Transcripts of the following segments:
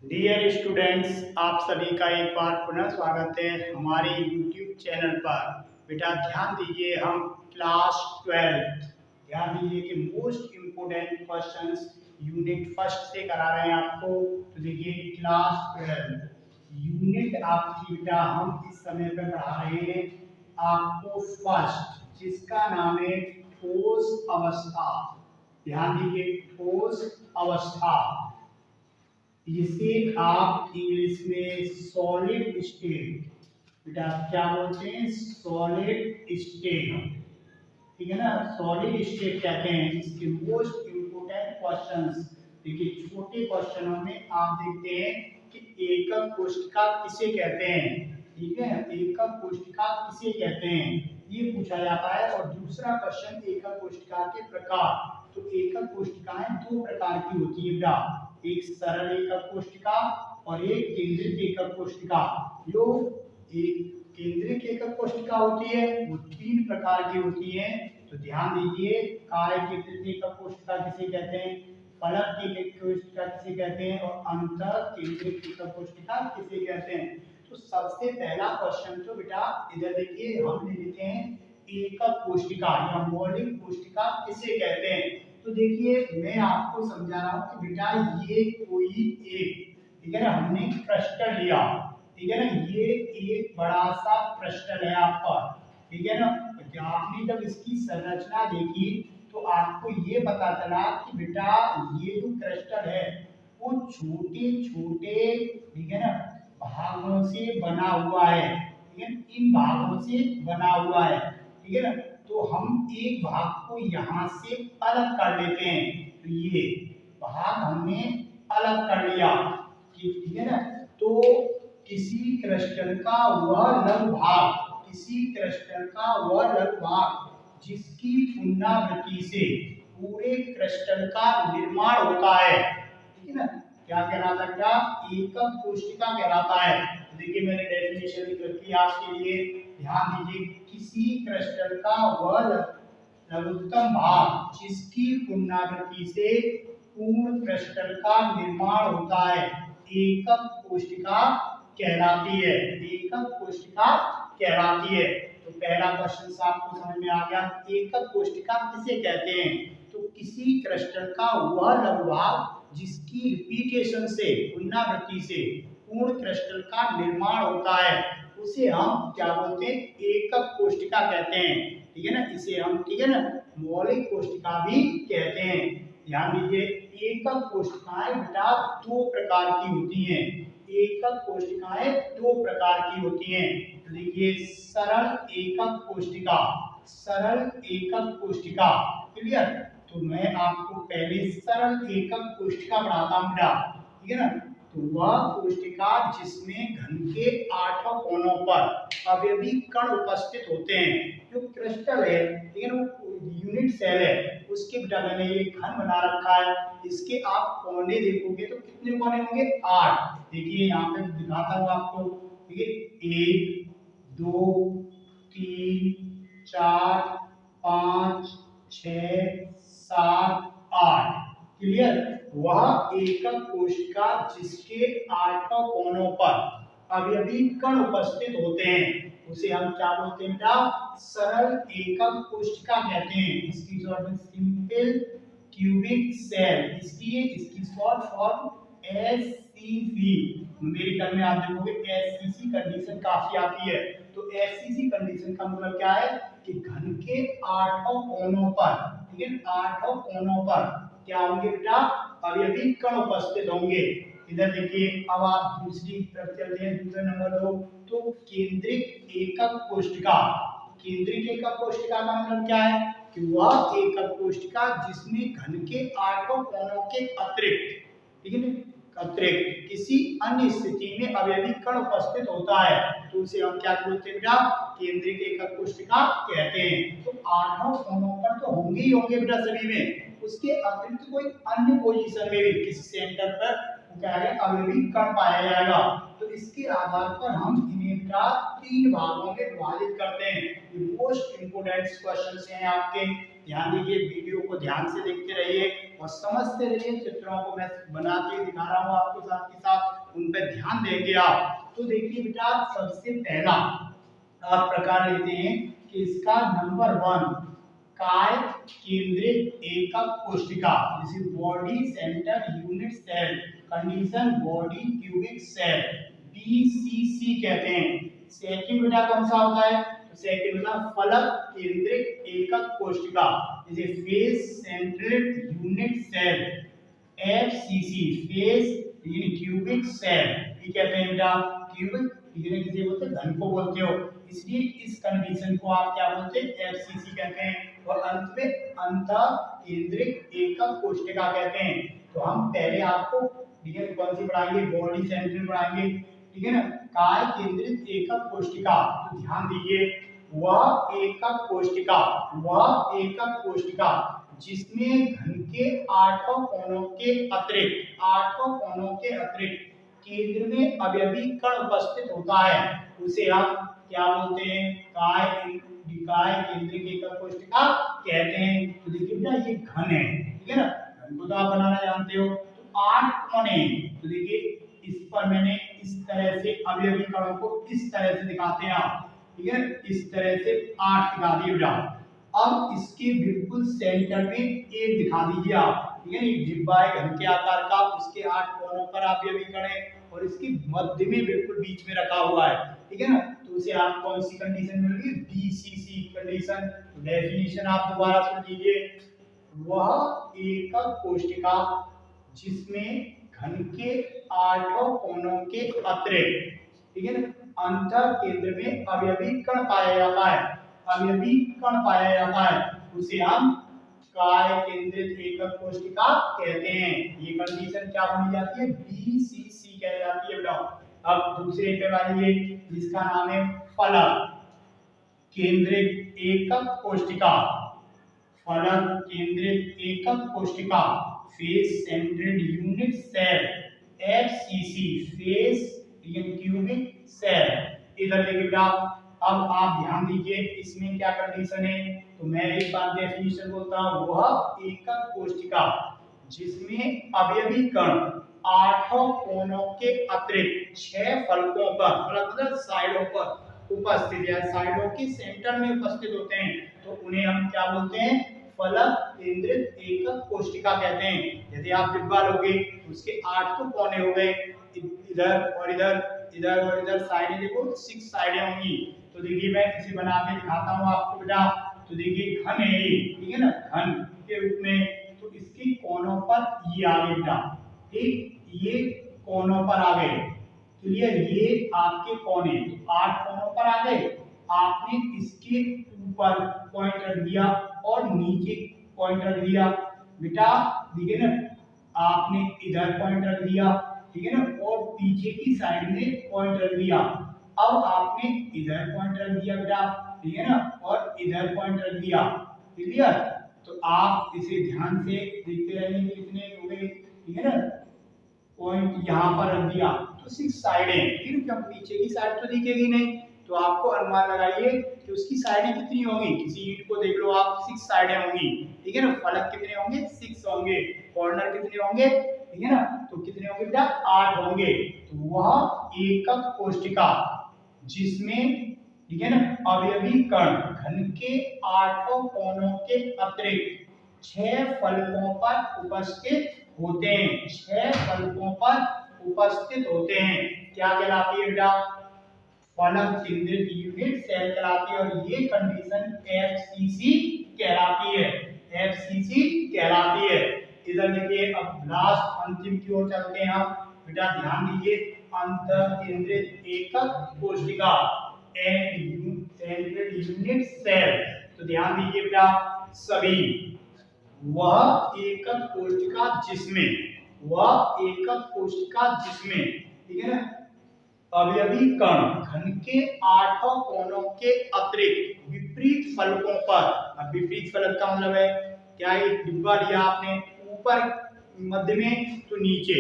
Dear students, आप सभी का एक बार पुनः स्वागत है हमारे यूट्यूब चैनल पर। बेटा ध्यान दीजिए, हम क्लास 12 ध्यान दीजिए कि most important questions unit first से करा रहे हैं आपको। तो देखिए क्लास 12 यूनिट आपकी बेटा हम इस समय पर पढ़ा रहे हैं आपको फर्स्ट, जिसका नाम है ठोस अवस्था। ध्यान दीजिए ठोस अवस्था, इसे आप इंग्लिश में सॉलिड स्टेट, बेटा क्या बोलते हैं, सॉलिड स्टेट। ठीक है ना, सॉलिड स्टेट कहते हैं। इसके मोस्ट इंपोर्टेंट क्वेश्चंस देखिए, छोटे क्वेश्चनों में आप देखते हैं कि एकक कोष्ठिका किसे कहते हैं। ठीक है, एकक कोष्ठिका किसे कहते हैं ये पूछा जाता है। और दूसरा क्वेश्चन एकक कोष्ठिका के प्रकार। तो एकक कोष्ठिकाएं दो प्रकार की होती है बेटा, एक सरल एकक कोष्ठिका और एक केंद्रित एकक कोष्ठिका। जो एक केंद्रित एकक कोष्ठिका होती है वो तीन प्रकार की होती है। तो ध्यान दीजिए, कार्य केंद्रित एकक कोष्ठिका किसे कहते हैं, फलक की एकक कोष्ठिका किसे कहते हैं और अंतर केंद्रित एकक कोष्ठिका किसे कहते हैं। तो सबसे पहला क्वेश्चन तो बेटा इधर देखिए, हम ले लेते हैं एकक कोष्ठिका या मौलिक कोष्ठिका किसे कहते हैं। तो देखिए मैं आपको समझा रहा हूं कि बेटा ये कोई एक, ठीक है ना, हमने क्रिस्टल लिया, ठीक है ना, ये एक बड़ा सा क्रिस्टल है आपका, ठीक है ना। तो आपने जब इसकी संरचना देखी तो आपको ये पता चला कि बेटा ये जो क्रिस्टल है वो छोटे छोटे, ठीक है ना, भागों से बना हुआ है। ठीक है, इन भागों से बना हुआ है, ठीक है ना। तो हम एक भाग को यहाँ से अलग कर लेते हैं। तो ये भाग हमने अलग कर लिया, ठीक है ना। तो किसी क्रिस्टल का वह लघु भाग, किसी क्रिस्टल का वह लघु भाग जिसकी पुनरावृत्ति से पूरे क्रिस्टल का निर्माण होता है, ठीक है ना, क्या कहलाता है बेटा, एकक कोष्ठिका कहलाता है। तो देखिए मैंने डेफिनेशन लिख रखी है आपके लिए, ध्यान दीजिए, किसी क्रिस्टल का वह लघुत्तम भाग जिसकी पुनरावृत्ति से पूर्ण क्रिस्टल का निर्माण होता है एकक कोष्ठिका कहलाती है, एकक कोष्ठिका कहलाती है। तो पहला क्वेश्चन आपको समझ में आ गया, एकक कोष्ठिका किसे कहते हैं। तो किसी क्रिस्टल का वह लघु भाग जिसकी रिपीटेशन से, पुनरावृत्ति से पूर्ण क्रिस्टल का निर्माण होता है उसे हम क्या बोलते हैं, एकक कोष्ठिका कहते हैं। ठीक है ना, इसे हम, ठीक है ना, मौलिक कोष्ठिका भी कहते हैं। ध्यान दीजिए, एकक कोष्ठिकाएं बेटा दो प्रकार की होती हैं। एकक कोष्ठिकाएं दो प्रकार की होती हैं। तो देखिए सरल एकक कोष्ठिका, सरल एकक कोष्ठिका, क्लियर। तो मैं आपको पहले सरल एकक कोष्ठिका पढ़ाता हूं बेटा, ठीक है ना। तो वह कोष्ठिका जिसमें घन के आठों कोनों पर अवयवी कण उपस्थित होते हैं। जो क्रिस्टल है, ठीक है ना, यूनिट सेल है, उसके बेटा मैंने ये घन बना रखा है। इसके आप कोने देखोगे तो कितने कोने होंगे, 8। देखिए यहाँ पे दिखाता हूँ आपको, ठीक है, 1 2 3 4 5 6 7 8, क्लियर। वह एकक कोशिका जिसके आठों कोनों पर अवयवी कण उपस्थित होते हैं उसे हम क्या बोलते हैं बेटा, सरल एकक कोशिका कहते हैं। इसकी शॉर्ट में सिंपल क्यूबिक सेल, इसलिए इसकी शॉर्ट फॉर्म एससीसी। न्यूमेरिकल में आप देखोगे एससीसी कंडीशन काफी आती है। तो एससीसी कंडीशन का मतलब क्या है कि घन के आठों कोनों पर, ठीक है, आठों कोनों पर क्या होंगे बेटा, अवयवी कण उपस्थित होंगे। इधर देखिए, अब आप दूसरी तरफ चलते हैं, दूसरा नंबर 2। तो केंद्रित एकक कोष्ठिका, केंद्रित एकक कोष्ठिका का मतलब क्या है कि वह एकक कोष्ठिका जिसमें घन के आठों कोनों के अतिरिक्त, ठीक है ना, अतिरिक्त किसी अन्य स्थिति में अवयवी कण उपस्थित होता है तो उसे हम क्या बोलते हैं बेटा, केंद्रित एकक कोष्ठिका कहते हैं। तो आठों कोनों पर तो होंगे ही होंगे बेटा सभी में, उसके अतिरिक्त कोई अन्य पोजीशन में भी किसी सेंटर पर क्या है, अवयवी कण पाया जाएगा। तो इसके आधार पर हम इन्हें बेटा तीन भागों में विभाजित करते हैं। ये मोस्ट इंपोर्टेंट क्वेश्चंस हैं आपके, ध्यान दीजिए, वीडियो को ध्यान से देखते रहिए और समझते रहिए। चित्रों को मैं बना के दिखा रहा हूँ आपके साथ के साथ, उन पर ध्यान देंगे आप। तो देखिए बेटा, सबसे पहला आप प्रकार लेते हैं कि इसका नंबर 1 काय केंद्रित एकक कोशिका, जैसे body centre unit cell condition body cubic cell, BCC कहते हैं। सेकंड बेटा कौन सा होता है? सेकंड बेटा फलक केंद्रित एकक कोशिका, जैसे face central unit cell, FCC face cubic cell, ये कहते हैं बेटा क्यूबिक, किसे बोलते हैं? घन को बोलते हो, इसलिए इस कंडीशन को आप क्या बोलते हैं? एफसीसी कहते हैं। और अंत में अंतः केंद्रित एकक कोशिका कहते हैं। तो हम पहले आपको ठीक है कौन सी पढ़ाएंगे? बॉडी सेंट्रल पढ़ाएंगे, ठीक है ना। काय केंद्रित एकक कोशिका, तो ध्यान दीजिए, वह एकक कोशिका जिसमें घन के आठों कोनों के अतिरिक्त केंद्र में अवयवी कण उपस्थित होता है, उसे हम क्या बोलते हैं? काय केंद्रित एकक कोशिका कहते हैं। तो देखिए बेटा, ये घन है, ठीक है ना, घन को तो आप बनाना जानते हो। तो 8 कोने, तो देखिए इस पर मैंने इस तरह से अवयवी कणों को इस तरह से दिखाते हैं आप, ठीक है, इस तरह से 8 दिखा दिए बेटा। अब इसके बिल्कुल सेंटर में एक दिखा दीजिए आप, ठीक है, एक डिब्बा है घन के आकार का, उसके 8 कोनों पर अवयवी कण है और इसके मध्य में बिल्कुल बीच में रखा हुआ है, ठीक है ना। तो उसे आप कौन सी कंडीशन मिलेगी? BCC condition. डेफिनेशन आप दोबारा सुन लीजिए, वह एकक कोशिका जिसमें घन के 8 कोनों के अतिरिक्त, ठीक है ना, अंतर केंद्र में अवयवी कण पाया जाता है, उसे हम काय केंद्रित एकक कोशिका कहते हैं। ये कंडीशन क्या बनी जाती है? बीसीसी कह जाती है बेटा। अब दूसरे पे आइए, जिसका नाम है फलक केंद्रित एकक कोशिका, face central unit cell, FCC face cubic cell. इधर देखिए बेटा, अब आप ध्यान दीजिए, इसमें क्या कंडीशन है? तो मैं एक बार डेफिनेशन बोलता हूं, वह एकक कोशिका जिसमें अवयवी कण 8 कोनों के अतिरिक्त 6 फलकों पर, फलक मतलब साइडों पर उपस्थित है, साइडों के सेंटर में उपस्थित होते हैं, तो उन्हें हम क्या बोलते हैं? फलक केंद्रित एकक कोशिका कहते हैं। यदि आप डिब्बा लोगे, उसके 8 तो कोने हो गए, इधर और इधर साइडें देखो, 6 साइडें होंगी। तो देखिए मैं इसे बना के दिखाता हूँ आपको बेटा। तो देखिए घन है ये, ठीक है ना, घन के रूप में। तो इसके कोनों पर ये आ गए बेटा, ठीक, ये कोनों पर आ गए, क्लियर। ये आपके कोने 8 कोनों पर आ गए। आपने इसके ऊपर पॉइंट रख दिया और नीचे पॉइंट रख दिया बेटा, ठीक है ना। आपने इधर पॉइंट रख दिया, ठीक है ना, और पीछे की साइड में पॉइंट रख दिया। अब आपने इधर पॉइंट रख दिया बेटा, ठीक है ना, और इधर पॉइंट रख दिया, क्लियर। तो आप इसे ध्यान से देखते रहेंगे, कितने हो गए, ठीक है ना। पॉइंट यहाँ पर रख दिया, तो 6 साइडें, फिर क्या पीछे की साइड तो दिखेगी नहीं, तो आपको अनुमान लगाइए कि उसकी साइडें कितनी होंगी। किसी ईंट को देख लो आप, 6 साइडें होंगी, ठीक है ना। फलक कितने होंगे? 6 होंगे। कॉर्नर कितने होंगे? ठीक है ना, तो कितने होंगे बेटा? 8 होंगे। तो वह एकक कोशिका जिसमें, ठीक है ना, अवयवी कण घन के 8 कोनों के अतिरिक्त 6 फलकों पर उपस्थित होते हैं, 6 फलकों पर उपस्थित होते हैं, क्या कहलाती है बेटा? फलक केंद्रित यूनिट सेल कहलाती है। और ये कंडीशन एफसीसी कहलाती है, एफसीसी कहलाती है। इधर देखिए, अब लास्ट अंतिम की ओर चलते हैं हम बेटा, ध्यान दीजिए, अंतर केंद्रित एकक कोशिका सेंट्रल यूनिट सेल। तो ध्यान दीजिए बेटा सभी, वह एकक कोशिका जिसमें, ठीक है ना, अवयवी कण घन के 8 कोनों के अतिरिक्त विपरीत फलकों पर। अब विपरीत फलक का मतलब है क्या? एक डिब्बा लिया आपने, ऊपर मध्य में तो नीचे,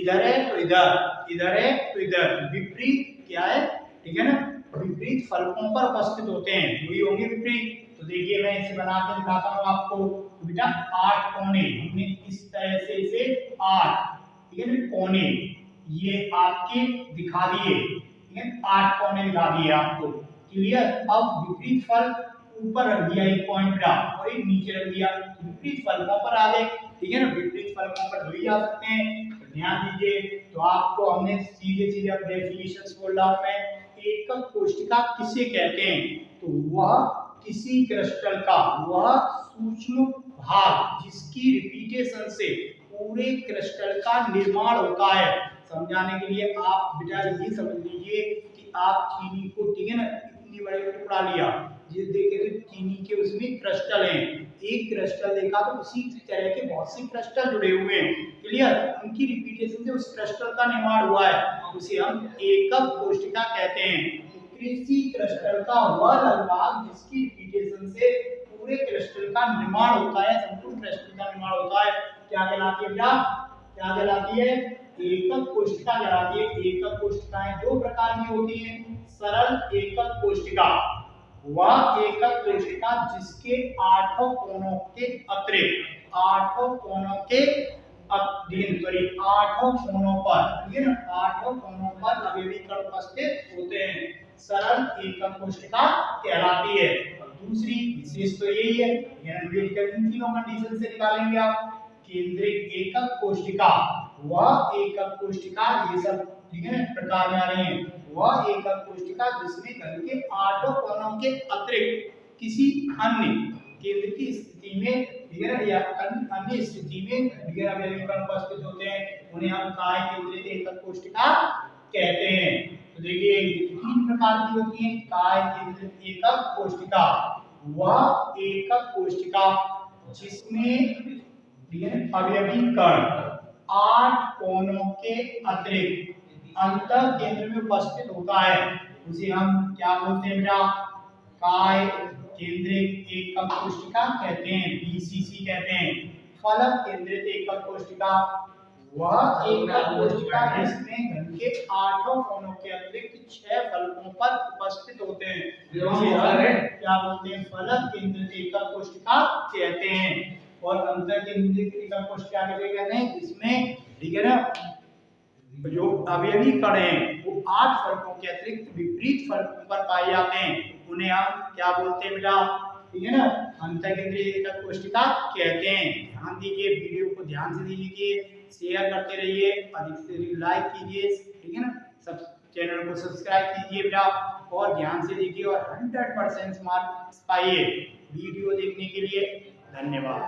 इधर है तो इधर है तो इधर, विपरीत क्या है, ठीक है ना, विपरीत फलकों पर उपस्थित होते हैं, वही होंगे विपरीत। तो देखिए मैं इसे बना के दिखाता हूँ आपको। तो बेटा 8 कोने हमने इस तरह से इसे 8, ठीक है, कोने ये आपके दिखा दिए, ठीक है, 8 कोने दिखा दिए आपको। क्लियर। अब विपरीत फल ऊपर रख दिया एक पॉइंट का और एक नीचे रख दिया, विपरीत फलकों पर आ गए, ठीक है ना, विपरीत फलकों पर दो ही आ सकते हैं। तो ध्यान दीजिए, तो आपको हमने सीधे सीधे अब डेफिनेशंस बोल रहा हूं मैं। एकक कोष्ठिका किसे कहते हैं? तो वह किसी क्रिस्टल का वह सूक्ष्म भाग जिसकी रिपीटेशन से पूरे क्रिस्टल का निर्माण होता है। समझाने के लिए आप बेटा ये समझ लीजिए कि आप चीनी को, ठीक है ना, इतनी बड़ी टुकड़ा लिया, जिस देखे तो चीनी के उसमें क्रिस्टल हैं, एक क्रिस्टल देखा तो उसी तरह के बहुत से क्रिस्टल जुड़े हुए हैं। क्लियर। उनकी रिपीटेशन से उस क्रिस्टल का निर्माण हुआ है, उसे हम एकक कोष्ठिका कहते हैं। किसी क्रिस्टल का वह भाग जिसकी रिपीटेशन से पूरे क्रिस्टल का निर्माण होता है, संपूर्ण क्रिस्टल का निर्माण होता है, क्या कहलाती है बेटा? क्या कहलाती है? एकक कोष्ठिका कहलाती है। एकक कोष्ठिकाएं दो प्रकार की होती हैं। सरल एकक कोष्ठिका वह एकक कोष्ठिका जिसके 8 कोनों के अतिरिक्त 8 कोनों के अधीन 8 कोनों पर, ठीक है ना, 8 कोनों पर अवयवी कण उपस्थित होते हैं, सरल एकक कोष्ठिका कहलाती है। और दूसरी विशेष तो यही है, इन तीनों कंडीशन से निकालेंगे आप। केंद्रित एकक कोष्ठिका वह एकक कोष्ठिका, ये सब ठीक है प्रकार में आ रहे हैं, वह एकक कोष्ठिका जिसमें घन के 8 कोनों के अतिरिक्त किसी अन्य केंद्र की स्थिति में, ठीक है, या अन्य स्थिति में अवयवी कण उपस्थित होते हैं, उन्हें हम काय केंद्रित एकक कोष्ठिका कहते हैं। तो देखिए तीन प्रकार की होती है काय केंद्रित एकक कोष्ठिका। वह एकक कोष्ठिका जिसमें अवयवी कण 8 कोनों के अतिरिक्त अंतर केंद्र में उपस्थित होता है, उसे हम क्या बोलते हैं बेटा? काय केंद्रित एकक कोष्ठिका कहते हैं, बीसीसी कहते हैं। फलक केंद्रित एकक कोष्ठिका वह एकक कोष्ठिका जिसमें घन के 8 कोनों के अतिरिक्त 6 फलकों पर उपस्थित होते हैं, क्या बोलते हैं? फलक केंद्रित एकक कोष्ठिका कहते हैं। और अंतर केंद्रित एकक कोष्ठिका कहते हैं जिसमें, ठीक है ना, जो अवयवी कण हैं वो 8 फलकों के अतिरिक्त विपरीत फलकों पर पाए जाते हैं, उन्हें हम क्या बोलते हैं बेटा? ठीक है ना, अंतर केंद्रित एकक कोष्ठिका कहते हैं। ध्यान दीजिए, वीडियो को ध्यान से दीजिए, शेयर करते रहिए, अधिक से अधिक लाइक कीजिए, ठीक है ना, सब चैनल को सब्सक्राइब कीजिए बेटा, और ध्यान से देखिए और 100% मार्क्स पाइए। वीडियो देखने के लिए धन्यवाद।